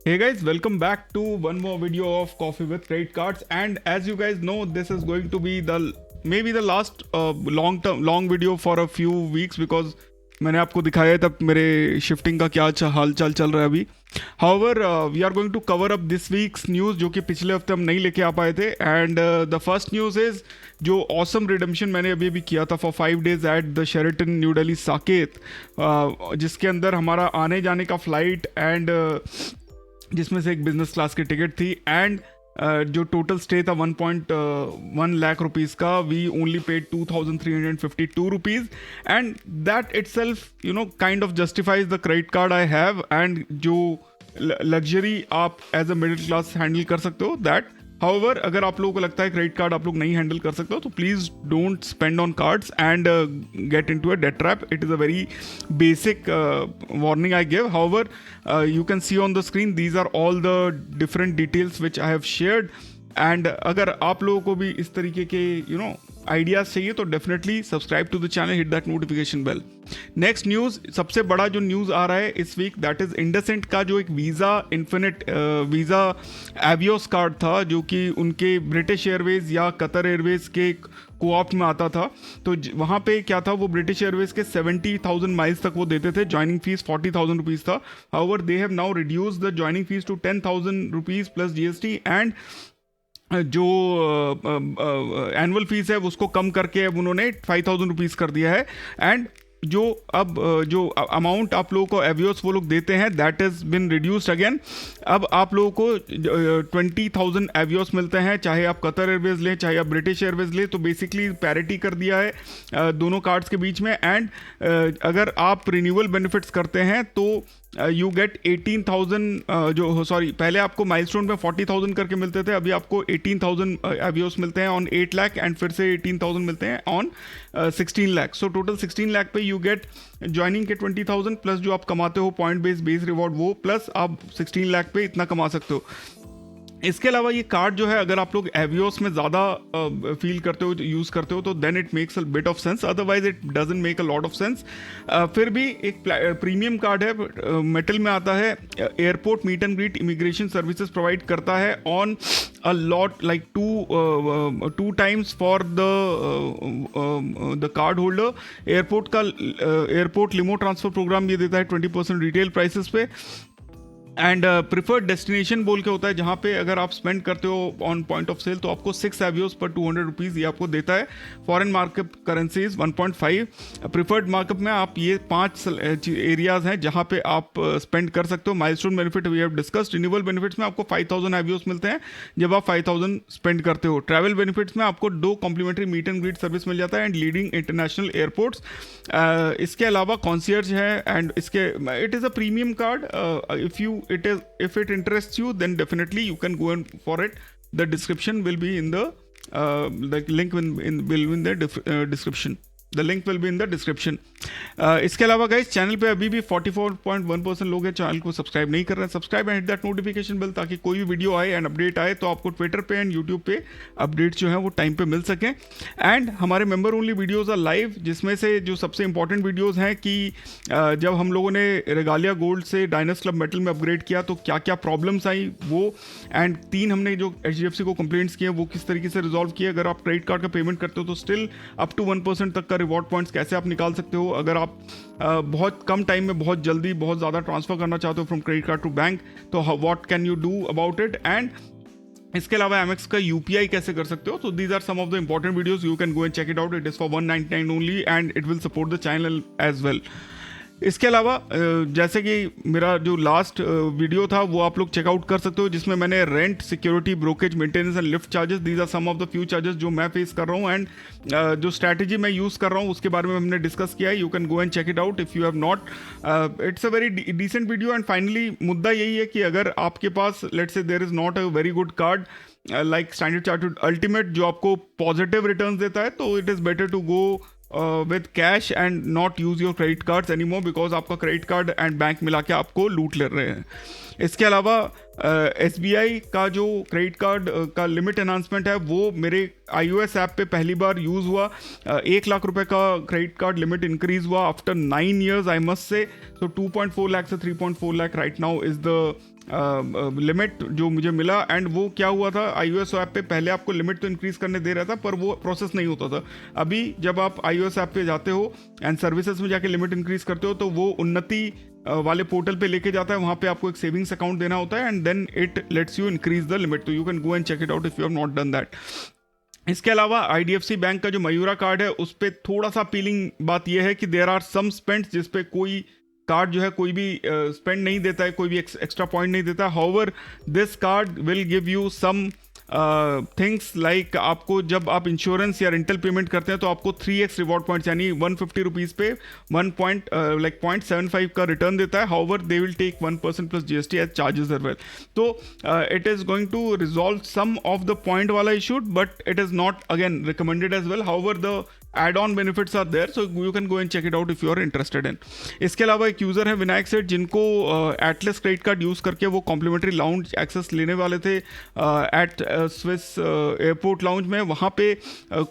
Hey guys, welcome back to one more video of Coffee with Credit Cards. And as you guys know, this is going to be the maybe the last long video for a few weeks because मैंने आपको दिखाया है तब मेरे shifting का क्या हाल चाल चल रहा है अभी. However, we are going to cover up this week's news जो कि पिछले हफ्ते हम नहीं लेके आ पाए थे. And the first news is जो ऑसम रिडेम्पशन मैंने अभी अभी किया था for 5 days at the Sheraton new Delhi Saket, जिसके अंदर हमारा आने जाने का फ्लाइट एंड जिसमें से एक बिजनेस क्लास की टिकट थी एंड जो टोटल स्टे था 1.1 लाख रुपीज़ का, we only paid 2,352 rupees and that itself kind of justifies the credit card I have. And जो लग्जरी आप as a middle class handle कर सकते हो दैट. हाउएवर, अगर आप लोगों को लगता है क्रेडिट कार्ड आप लोग नहीं हैंडल कर सकते हो तो please don't spend on cards and get into a debt trap. It is a very basic warning I give. However, you can see on the screen these are all the different details which I have shared. And अगर आप लोगों को भी इस तरीके के ideas चाहिए तो definitely subscribe to the channel, hit that notification bell. Next news, सबसे बड़ा जो न्यूज़ आ रहा है इस वीक दैट इज़ इंडसेंट का जो एक वीज़ा इन्फिनिट वीज़ा एवियोस कार्ड था जो कि उनके ब्रिटिश एयरवेज या कतर एयरवेज के कोऑप्ट में आता था. तो वहाँ पे क्या था, वो ब्रिटिश एयरवेज के 70,000 माइल्स तक वो देते थे. ज्वाइनिंग फीस 40,000 रुपीज़ था. However, they have now reduce the joining fee to 10,000 rupees plus GST and जो एनुअल फीस है उसको कम करके अब उन्होंने 5,000 रुपीज़ कर दिया है. एंड जो अब जो अमाउंट आप लोगों को एवियोस वो लोग देते हैं that is been reduced again. अब आप लोगों को 20,000 एवियोस मिलते हैं चाहे आप कतर एयरवेज लें चाहे आप ब्रिटिश एयरवेज लें. तो बेसिकली पैरिटी कर दिया है दोनों कार्ड्स के बीच में. एंड अगर आप रिन्यूअल बेनिफिट्स करते हैं तो यू गेट 18,000 जो सॉरी पहले आपको माइलस्टोन में 40,000 करके मिलते थे, अभी आपको 18,000 एवियोस मिलते हैं ऑन 8 लाख एंड फिर से 18,000 मिलते हैं on 16 lakh. So total 16 lakh पे यू गेट ज्वाइनिंग के 20,000 प्लस जो आप कमाते हो पॉइंट बेस रिवॉर्ड वो, प्लस आप 16 लाख पे इतना कमा सकते हो. इसके अलावा ये कार्ड जो है अगर आप लोग एवियोस में ज़्यादा फील करते हो यूज़ करते हो तो then it makes a bit of sense, otherwise it doesn't make a lot of sense. फिर भी एक प्रीमियम कार्ड है, मेटल में आता है, airport meet and greet immigration services provide करता है on a lot like two times for the card holder. Airport का एयरपोर्ट लिमो ट्रांसफ़र प्रोग्राम ये देता है 20% रिटेल प्राइसेस पे. एंड प्रिफर्ड डेस्टिनेशन बोल के होता है जहाँ पे अगर आप स्पेंड करते हो ऑन पॉइंट ऑफ सेल तो आपको 6 एवियोस पर 200 रुपीज़ ये आपको देता है. Foreign market currencies 1.5. Preferred market में आप ये 5 एरियाज़ हैं जहाँ पे आप स्पेंड कर सकते हो. Milestone benefit we have discussed. Renewal benefits में आपको 5,000 एवियोस मिलते हैं जब आप 5,000 स्पेंड करते हो. ट्रैवल बेनिफिट्स में आपको 2 complimentary meet and greet service मिल जाता है एंड लीडिंग इंटरनेशनल एयरपोर्ट्स. इसके अलावा कॉन्सियर्ज है एंड इसके it is a premium card. If it interests you, then definitely you can go in for it. The description will be in the link will be in the description. The link will be in the description. इसके अलावा guys channel पे अभी भी 44.1% लोग हैं channel को subscribe नहीं कर रहे हैं. Subscribe and hit that notification bell ताकि कोई भी वीडियो आए एंड अपडेट आए तो आपको ट्विटर पे एंड यूट्यूब पे अपडेट्स जो है वो टाइम पे मिल सकें. एंड हमारे member only videos are live, जिसमें से जो सबसे इंपॉर्टेंट वीडियोज़ हैं कि जब हम लोगों ने रेगालिया गोल्ड से डायनस क्लब मेटल में अपग्रेड किया तो क्या क्या प्रॉब्लम्स आई वो, एंड 3 हमने जो HDFC को कंप्लेंट्स किए वो किस तरीके से रिजॉल्व किए. अगर आप क्रेडिट कार्ड का पेमेंट करते हो तो स्टिल अप टू 1% तक का रिवॉर्ड पॉइंट्स कैसे आप निकाल सकते हो. अगर आप बहुत कम टाइम में बहुत जल्दी बहुत ज़्यादा ट्रांसफ़र करना चाहते हो from credit card to bank तो what can you do about it. And इसके अलावा एमएक्स का UPI कैसे कर सकते हो. तो these are some of the important videos, you can go and check it out. It is for 199 only and it will support the channel as well. इसके अलावा जैसे कि मेरा जो लास्ट वीडियो था वो आप लोग चेकआउट कर सकते हो जिसमें मैंने rent, security, brokerage, maintenance and lift charges, these are some of the few charges जो मैं फेस कर रहा हूँ एंड जो स्ट्रैटेजी मैं यूज़ कर रहा हूँ उसके बारे में हमने डिस्कस किया है. You can go and check it out if you have not. It's a very decent video. And finally मुद्दा यही है कि अगर आपके पास let's say there is not a very good card like Standard Chartered Ultimate जो आपको positive returns देता है तो it is better to go with cash and not use your credit cards anymore because आपका क्रेडिट कार्ड एंड बैंक मिला के आपको लूट ले रहे हैं. इसके अलावा SBI का जो क्रेडिट कार्ड का लिमिट एनहांसमेंट है वो मेरे iOS ऐप पे पहली बार यूज़ हुआ. 1 लाख रुपए का क्रेडिट कार्ड लिमिट इंक्रीज हुआ after 9 years I must say. So 2.4 lakh से 3.4 lakh right now is the limit जो मुझे मिला, एंड वो क्या हुआ था, iOS ऐप पे पहले आपको लिमिट तो इंक्रीज करने दे रहा था पर वो प्रोसेस नहीं होता था। अभी जब आप iOS ऐप पे जाते हो एंड सर्विसेज में जाके लिमिट इंक्रीज करते हो तो वो उन्नति वाले पोर्टल पे लेके जाता है, वहाँ पे आपको एक सेविंग्स अकाउंट देना होता है and then it lets you increase the limit, तो you can go and check it out if you have not done that. इसके अलावा IDFC बैंक का जो मयूरा कार्ड है उस पर थोड़ा सा अपीलिंग बात यह है कि देयर आर सम स्पेंड्स जिस पे कोई कार्ड जो है कोई भी स्पेंड नहीं देता है, कोई भी एक्स्ट्रा पॉइंट नहीं देता। However this card will give you some things like आपको जब आप इंश्योरेंस या रेंटल पेमेंट करते हैं तो आपको 3x रिवॉर्ड पॉइंट्स यानी 150 रुपीज़ पे 0.75 का रिटर्न देता है। However they will take 1% plus GST as charges as well. तो it is going to resolve some of the point वाला issue but it is not again recommended as well. However the add-on benefits are there, so you can go and check it out if you are interested in। इसके अलावा एक user है विनायक सेठ जिनको Atlas credit card use करके वो complementary lounge access लेने वाले थे एट स्विस एयरपोर्ट लाउंज में। वहाँ पे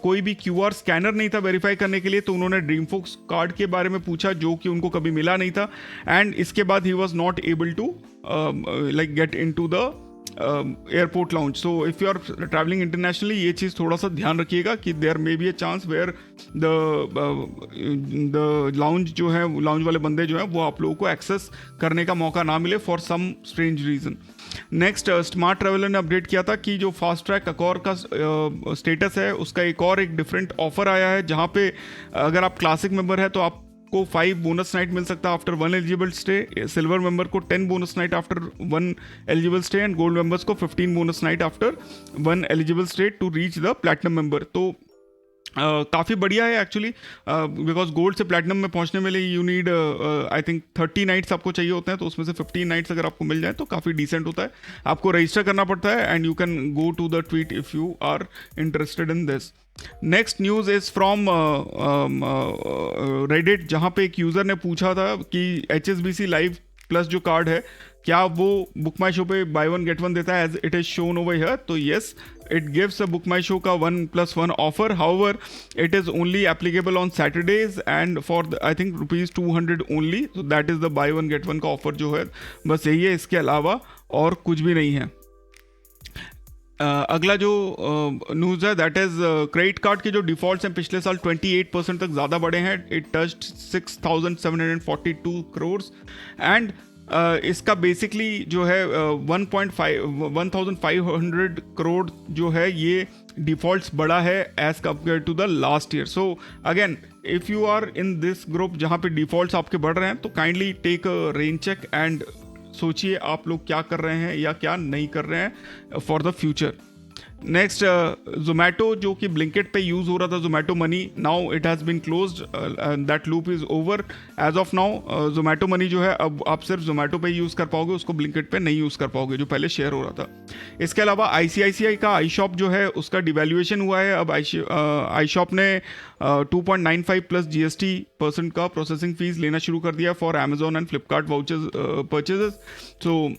कोई भी QR स्कैनर नहीं था वेरीफाई करने के लिए, तो उन्होंने ड्रीमफोक्स कार्ड के बारे में पूछा जो कि उनको कभी मिला नहीं था, एंड इसके बाद ही was not able to like get into the airport lounge. So if you are travelling internationally ये चीज़ थोड़ा सा ध्यान रखिएगा कि there may be a chance where the lounge जो है लाउंज वाले बंदे जो हैं वो आप लोगों को एक्सेस करने का मौका ना मिले for some strange reason. Next smart traveller ने अपडेट किया था कि जो फास्ट ट्रैक अकॉर का स्टेटस है उसका एक और एक डिफरेंट ऑफर आया है, जहाँ पे अगर आप क्लासिक मेंबर है तो आप को 5 बोनस नाइट मिल सकता है after 1 eligible stay, silver member को 10 bonus night after 1 eligible stay and gold members को 15 bonus night after 1 eligible stay to reach the platinum member. तो काफ़ी बढ़िया है एक्चुअली, बिकॉज गोल्ड से प्लैटिनम में पहुंचने में लिए you need I think 30 nights आपको चाहिए होते हैं, तो उसमें से 15 नाइट्स अगर आपको मिल जाए तो काफ़ी डिसेंट होता है। आपको रजिस्टर करना पड़ता है and you can go to the tweet if you are interested in this. Next news is from Reddit, जहाँ पे एक यूज़र ने पूछा था कि HSBC लाइव प्लस जो कार्ड है क्या वो बुक माई शो पे बाय 1 गेट 1 देता है as it is shown over here. तो yes, it gives a book my show का 1+1 offer. However it is only applicable on Saturdays and for I think ₹200 only, so that is the buy 1 get 1 का offer जो है, बस यही है, इसके अलावा और कुछ भी नहीं है। अगला जो न्यूज़ है दैट इज़ क्रेडिट कार्ड के जो डिफ़ॉल्ट्स हैं पिछले साल 28% तक ज़्यादा बढ़े हैं। इट टच्ड 6,742 करोड़ एंड इसका बेसिकली जो है 1,500 करोड़ जो है ये डिफ़ॉल्ट्स बढ़ा है as compare to the last year. So again if you are in this group जहाँ पे डिफ़ॉल्ट्स आपके बढ़ रहे हैं तो kindly take a rain check and सोचिए आप लोग क्या कर रहे हैं या क्या नहीं कर रहे हैं for the future. Next Zomato जो कि ब्लिंकिट पे यूज़ हो रहा था, Zomato money, now it has been closed, that loop is over as of now. Zomato money जो है अब आप सिर्फ जोमेटो पे यूज़ कर पाओगे, उसको ब्लिंकिट पे नहीं यूज़ कर पाओगे जो पहले शेयर हो रहा था। इसके अलावा ICICI का iShop जो है उसका डिवैल्यूएशन हुआ है। अब iShop ने 2.95 प्लस GST% का प्रोसेसिंग फीस लेना शुरू कर दिया for Amazon and Flipkart vouchers purchases. So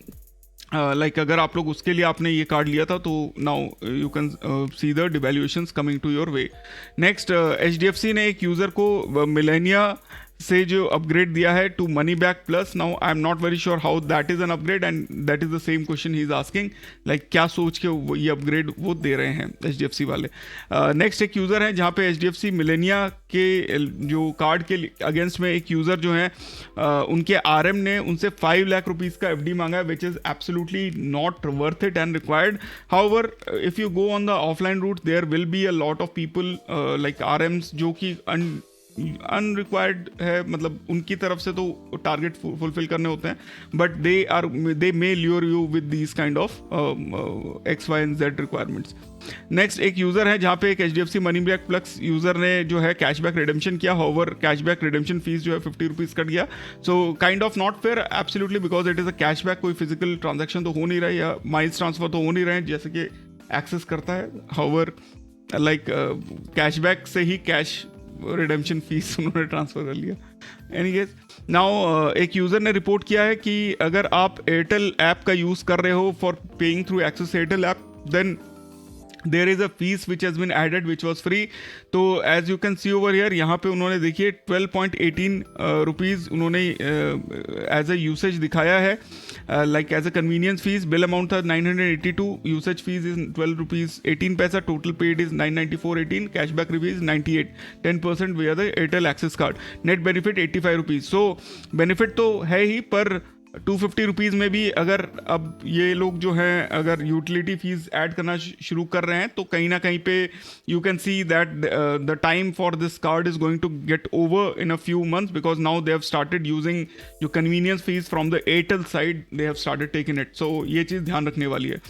like अगर आप लोग उसके लिए आपने ये कार्ड लिया था तो now you can see the devaluations coming to your way. Next HDFC ने एक यूज़र को मिलेनिया से जो अपग्रेड दिया है to money back plus. Now I am not very sure how that is an upgrade and that is the same question ही is asking, like क्या सोच के ये अपग्रेड वो दे रहे हैं HDFC वाले। नेक्स्ट एक यूज़र है जहाँ पे HDFC मिलेनिया के जो कार्ड के अगेंस्ट में एक यूज़र जो है उनके RM ने उनसे 5 लाख रुपीज़ का FD मांगा है, which is absolutely not worth it and required. However if you go on the offline route there will be a lot of people like RMs जो कि अनरिक्वायर्ड है, मतलब उनकी तरफ से तो टारगेट फुलफिल करने होते हैं, but they may lure you with these kind of X, Y and Z requirements. Next एक यूज़र है जहाँ पे एक HDFC money back plus user ने जो है कैशबैक रिडेम्पशन किया। हाउएवर कैशबैक रिडेम्पशन फीस जो है 50 रुपीज़ कट गया। So kind of not fair absolutely, because it is a cashback, कोई फिजिकल ट्रांजेक्शन तो हो नहीं रहा है या माइल्स ट्रांसफर तो हो नहीं रहे हैं जैसे कि एक्सेस करता है। हाउएवर लाइक कैशबैक से ही कैश रिडेम्पशन फीस उन्होंने ट्रांसफ़र कर लिया। एनीवेज नाउ एक यूज़र ने रिपोर्ट किया है कि अगर आप एयरटेल ऐप का यूज़ कर रहे हो for paying through Axis Airtel app, then there is a fee which has been added which was free. तो as you can see over here, यहाँ पे उन्होंने देखिए 12.18 रुपीज़ उन्होंने एज अ यूसेज दिखाया है, like as a convenience fee. Bill amount था 982, usage fee is 12 rupees 18 paisa, total paid is 994.18, cashback reviews 98, 10% via the Airtel Axis card, net benefit 85 rupees. So benefit तो है ही, पर 250 रुपीज़ में भी अगर अब ये लोग जो हैं अगर यूटिलिटी फीस ऐड करना शुरू कर रहे हैं, तो कहीं ना कहीं पे you can see that the time for this card is going to get over in a few months, because now they have started using जो convenience fee from the Airtel side, they have started taking it. So ये चीज़ ध्यान रखने वाली है।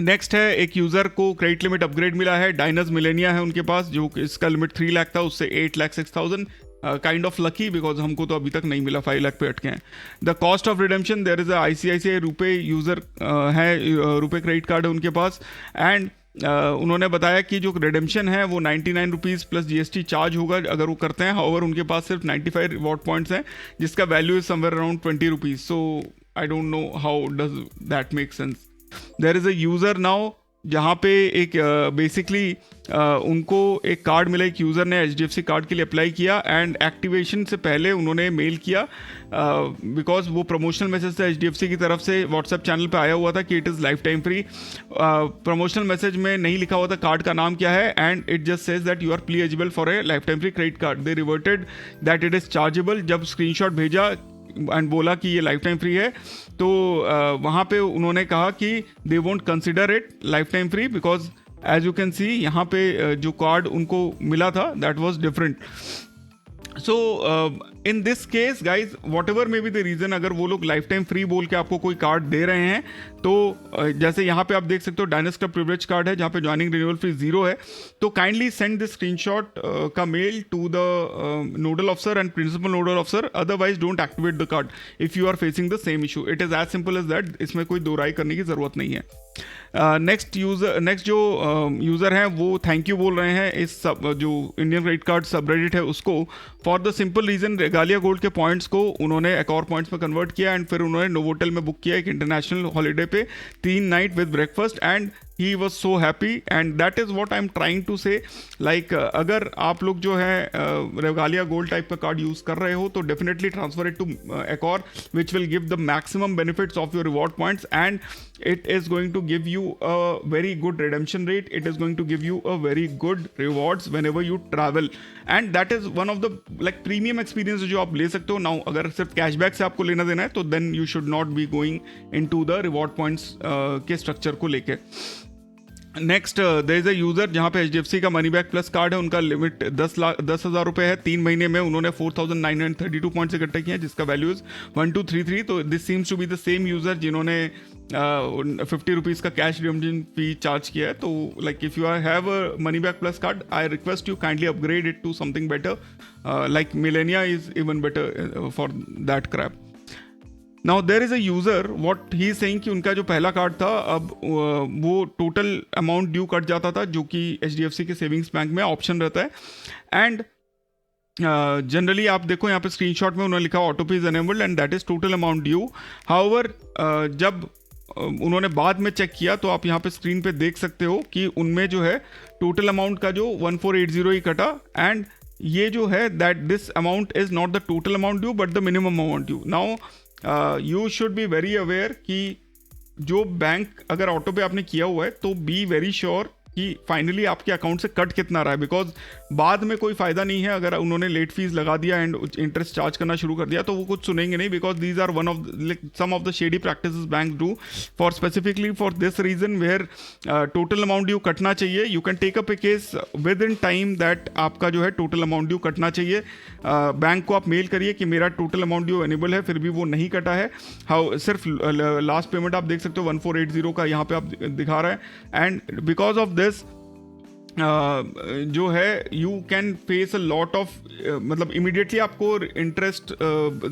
Next है, एक user को क्रेडिट लिमिट अपग्रेड मिला है, डायनस मिलेनिया है उनके पास, जो इसका लिमिट 3 लाख था, उससे 8,06,000। काइंड ऑफ लकी, बिकॉज हमको तो अभी तक नहीं मिला, 5 लाख पे अटके हैं। The cost of redemption, there is a ICICI RuPay user है, रुपे क्रेडिट कार्ड है उनके पास, एंड उन्होंने बताया कि जो रिडेम्पशन है वो 99 रुपीज़ प्लस GST चार्ज होगा अगर वो करते हैं। हाउएवर उनके पास सिर्फ 95 रिवॉर्ड पॉइंट्स हैं, जिसका value is somewhere around 20 rupees. So I don't know how does that make sense. There is a user now, जहाँ पे एक बेसिकली उनको एक कार्ड मिला, एक यूज़र ने HDFC कार्ड के लिए अप्लाई किया, एंड एक्टिवेशन से पहले उन्होंने मेल किया, बिकॉज वो प्रमोशनल मैसेज था HDFC की तरफ से, व्हाट्सएप चैनल पे आया हुआ था कि it is life time free. Promotional message में नहीं लिखा हुआ था कार्ड का नाम क्या है, and it just says that you are eligible for a lifetime free credit card. They reverted that it is chargeable. जब स्क्रीनशॉट भेजा एंड बोला कि ये लाइफ टाइम फ्री है, तो वहाँ पे उन्होंने कहा कि they won't consider it lifetime free, because as you can see यहाँ पे जो कार्ड उनको मिला था that was different. So in this case guys, whatever may be the reason, अगर वो लोग लाइफ टाइम फ्री बोल के आपको कोई कार्ड दे रहे हैं, तो जैसे यहाँ पे आप देख सकते हो डायनस क्लब प्रिविलेज कार्ड है, जहाँ पे ज्वाइनिंग रिन्यूअल फी 0 है, तो काइंडली सेंड दिस स्क्रीनशॉट का mail to the nodal officer and principal nodal officer, otherwise don't activate the card if you are facing the same issue. It is as simple as that, इसमें कोई दो राय करने की ज़रूरत नहीं है। Next जो यूज़र हैं वो थैंक यू बोल रहे हैं इस जो इंडियन क्रेडिट कार्ड सबरेडिट है उसको, for the simple reason Regalia gold के पॉइंट्स को उन्होंने एकॉर पॉइंट्स में कन्वर्ट किया, एंड फिर उन्होंने नोवोटेल में बुक किया एक इंटरनेशनल हॉलीडे पे 3 night with breakfast, and he was so happy, and that is what I'm trying to say, like अगर आप लोग जो है रेगालिया गोल्ड टाइप का कार्ड यूज़ कर रहे हो, तो definitely transfer it to Accor, which will give the maximum benefits of your reward points, and it is going to give you a very good redemption rate, it is going to give you a very good rewards whenever you travel, and that is one of the like premium experience जो आप ले सकते हो। now अगर सिर्फ cashback से आपको लेना देना है, तो then you should not be going into the reward points के स्ट्रक्चर को लेके। Next there is a user जहाँ पे HDFC का मनी बैक प्लस कार्ड है, उनका लिमिट 10,000 रुपये है, 3 महीने में उन्होंने 4,932 पॉइंट्स इकट्ठे किए हैं, जिसका वैल्यू इज 1233। तो this seems to be the same user जिन्होंने 50 रुपीज़ का कैश रिडम्पशन फी चार्ज किया है। तो like if you have a money back plus card, I request you kindly upgrade it to something better, like Millennia is even better for that crap. Now there is a user, what he is saying कि उनका जो पहला card था, अब वो total amount due cut जाता था, जो कि HDFC के सेविंग्स बैंक में ऑप्शन रहता है, एंड जनरली आप देखो यहाँ पे स्क्रीनशॉट में उन्होंने लिखा ऑटो पे is enabled and that is total amount due. However जब उन्होंने बाद में चेक किया, तो आप यहाँ पे स्क्रीन पे देख सकते हो कि उनमें जो है टोटल अमाउंट का जो 1480 ही कटा, एंड ये जो है that this amount is not the total amount due but the minimum amount due. Now you should be very aware कि जो बैंक अगर ऑटो पे आपने किया हुआ है, तो बी वेरी श्योर कि फाइनली आपके अकाउंट से कट कितना रहा है, बिकॉज बाद में कोई फ़ायदा नहीं है अगर उन्होंने लेट फीस लगा दिया एंड इंटरेस्ट चार्ज करना शुरू कर दिया, तो वो कुछ सुनेंगे नहीं, because these are one of some of the shady practices bank do for specifically for this reason, where total amount due कटना चाहिए। You can take up a case within time that आपका जो है total amount due कटना चाहिए। Bank को आप mail करिए कि मेरा टोटल अमाउंट ड्यू एनेबल है, फिर भी वो नहीं कटा है। हाउ सिर्फ लास्ट पेमेंट आप देख सकते हो 1480 का यहाँ पे आप दिखा रहा है, एंड बिकॉज ऑफ दिस जो है you can face a lot of, मतलब इमीडिएटली आपको इंटरेस्ट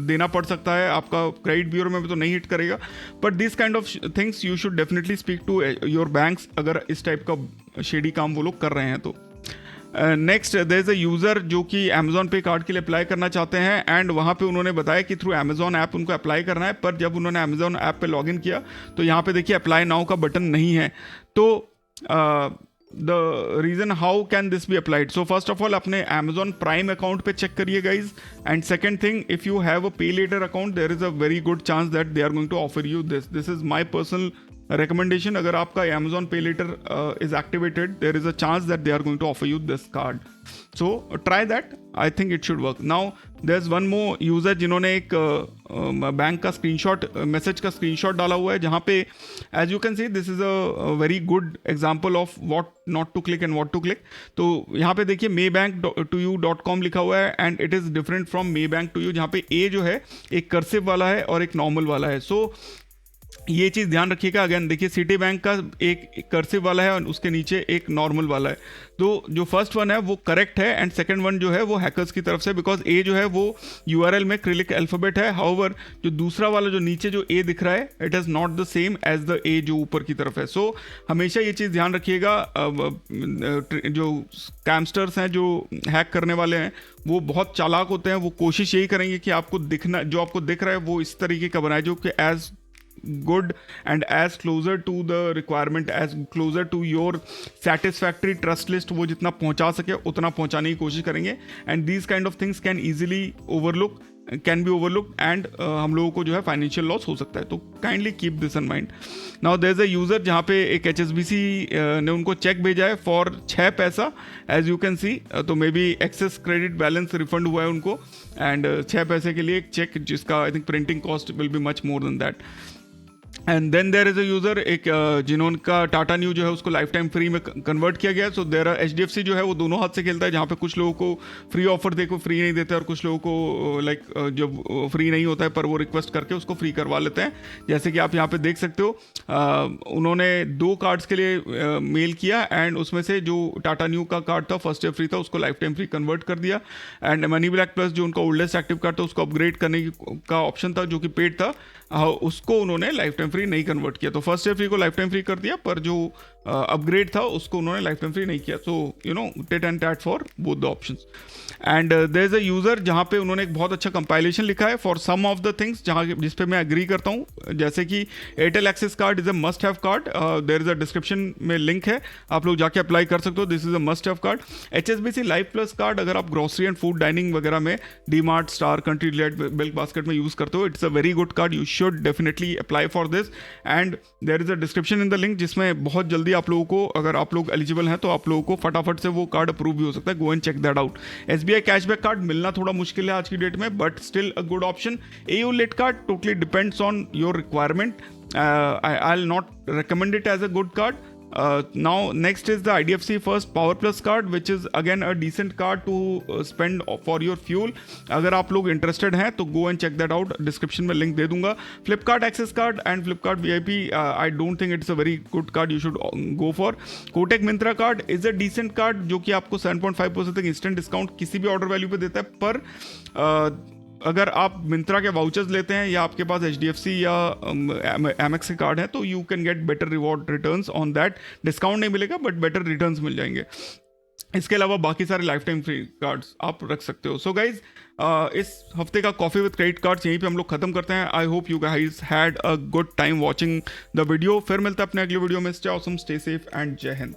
देना पड़ सकता है, आपका क्रेडिट ब्यूरो में भी तो नहीं हिट करेगा, but this kind of things you should definitely speak to your banks अगर इस टाइप का शेडी काम वो लोग कर रहे हैं तो। Next there is a user जो कि अमेजॉन पे कार्ड के लिए अप्लाई करना चाहते हैं, एंड वहाँ पे उन्होंने बताया कि थ्रू अमेजॉन ऐप उनको अप्लाई करना है, पर जब उन्होंने अमेजॉन ऐप पे लॉगिन किया तो यहाँ पे देखिए अप्लाई नाउ का बटन नहीं है। तो the reason how can this be applied. So first of all अपने Amazon प्राइम अकाउंट पे चेक करिए guys. And second thing, if you have a pay later account there is a very good chance that they are going to offer you this is my personal recommendation. अगर आपका Amazon Pay Later is activated, there is a chance that they are going to offer you this card. So try that. I think it should work. Now there's one more user जिन्होंने एक bank का screenshot, message का screenshot डाला हुआ है, जहाँ पे as you can see this is a very good example of what not to click and what to click. तो यहाँ पे देखिए maybank2you.com लिखा हुआ है and it is different from Maybank to you, जहाँ पे A जो है एक कर्सिव वाला है और एक नॉर्मल वाला है. So ये चीज़ ध्यान रखिएगा. अगेन देखिए सिटी बैंक का एक कर्सिव वाला है और उसके नीचे एक नॉर्मल वाला है. तो जो फर्स्ट वन है वो करेक्ट है एंड सेकंड वन जो है वो हैकर्स की तरफ से, बिकॉज ए जो है वो यूआरएल में क्रिलिक अल्फाबेट है. हाउएवर जो दूसरा वाला जो नीचे जो ए दिख रहा है it is not the same as the A जो ऊपर की तरफ है. सो हमेशा ये चीज़ ध्यान रखिएगा. जो स्कैमस्टर्स हैं, जो हैक करने वाले हैं, वो बहुत चालाक होते हैं. वो कोशिश यही करेंगे कि आपको दिखना, जो आपको दिख रहा है वो इस तरीके का बनाए जो कि as good and as closer to the requirement, as closer to your satisfactory trust list वो जितना पहुंचा सके उतना पहुंचाने की कोशिश करेंगे. and these kind of things can easily can be overlooked and हम लोगों को जो है फाइनेंशियल लॉस हो सकता है. तो kindly keep this in mind. Now there is a user जहाँ पे एक HSBC ने उनको चेक भेजा है फॉर 6 पैसा एज यू कैन सी. तो maybe excess credit balance refund हुआ है उनको एंड 6 पैसे के लिए एक चेक जिसका I think printing cost will be much more than that. And then there is a user एक जिन्होंने टाटा न्यू जो है उसको लाइफ टाइम फ्री में कन्वर्ट किया गया. सो देर HDFC जो है वो दोनों हाथ से खेलता है, जहाँ पे कुछ लोगों को फ्री ऑफर दे को फ्री नहीं देते और कुछ लोगों को लाइक जब फ्री नहीं होता है पर वो रिक्वेस्ट करके उसको फ्री करवा लेते हैं. जैसे कि आप यहाँ पे देख सकते हो उन्होंने 2 कार्ड्स के लिए मेल किया एंड उसमें से जो टाटा न्यू का कार्ड था फर्स्ट ईयर फ्री था, उसको लाइफ टाइम फ्री कन्वर्ट कर दिया. एंड मनी ब्लैक प्लस जो उनका ओल्डेस्ट एक्टिव कार्ड था उसको अपग्रेड करने का ऑप्शन था जो कि पेड था, उसको उन्होंने लाइफ टाइम फ्री नहीं कन्वर्ट किया. तो फर्स्ट ईयर फ्री को लाइफ टाइम फ्री कर दिया पर जो अपग्रेड था उसको उन्होंने लाइफ टाइम फ्री नहीं किया. So you know tit and tat for both the options. And there is a user जहाँ पे उन्होंने एक बहुत अच्छा कंपाइलेशन लिखा है for some of the things जहाँ जिस पे मैं एग्री करता हूँ. जैसे कि Airtel Axis card is a must have card. There is a description में लिंक है, आप लोग जाके अप्लाई कर सकते हो. This is a must have card. HSBC life plus card अगर आप ग्रोसरी एंड फूड डाइनिंग वगैरह में डीमार्ट, स्टार, कंट्री डिलाइट, बिल्क बास्केट में यूज़ करते हो, it's a very good card. You should definitely apply for this. And there is a description in the link जिसमें बहुत जल्दी आप लोगों को, अगर आप लोग एलिजिबल हैं तो आप लोगों को फटाफट से वो कार्ड अप्रूव भी हो सकता है. Go and check that out. SBI cashback card मिलना थोड़ा मुश्किल है आज की डेट में but still a good option. AU LIT card totally depends on your requirement. I will not recommend it as a good card. Now next is the IDFC First Power Plus card which is again a decent card to spend for your fuel. अगर आप लोग interested हैं तो go and check that out. Description में link दे दूंगा. Flipkart Access card and Flipkart VIP, I don't think it's a very good card. You should go for. Kotak Myntra card is a decent card जो कि आपको 7.5% तक instant discount किसी भी order value पे देता है. पर अगर आप मिंत्रा के वाउचर्स लेते हैं या आपके पास HDFC या Amex के कार्ड है तो you can get better reward returns on that. Discount नहीं मिलेगा बट बेटर रिटर्न्स मिल जाएंगे. इसके अलावा बाकी सारे लाइफ टाइम फ्री कार्ड्स आप रख सकते हो. सो गाइज इस हफ्ते का कॉफ़ी विद क्रेडिट कार्ड्स यहीं पे हम लोग खत्म करते हैं. I hope you guys had a good time watching the video. फिर मिलते हैं अपने अगले वीडियो में. Stay awesome, stay safe and जय हिंद.